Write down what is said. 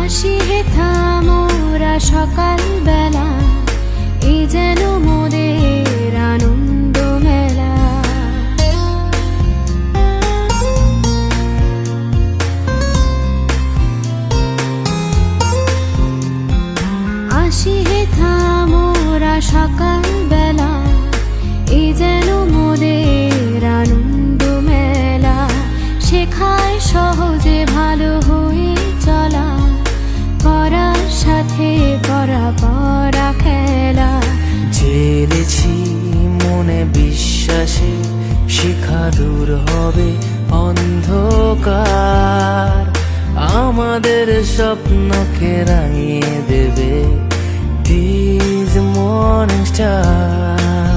আসি হেথা মোরা সকাল বেলা, এই যেন মোদের আনন্দ মেলা। আসি হেথা মোরা সকাল বেলা, এই যেন মোদের আনন্দ মেলা। শেখায় সহজে ভালো হয়ে চলা, পড়ার সাথে পড়া পড়া খেলা। জেলেছি মনে বিশ্বাসে, শিখা দূর হবে অন্ধকার। আমাদের স্বপ্নকে রাঙিয়ে দেবে দিস মর্নিং স্টার।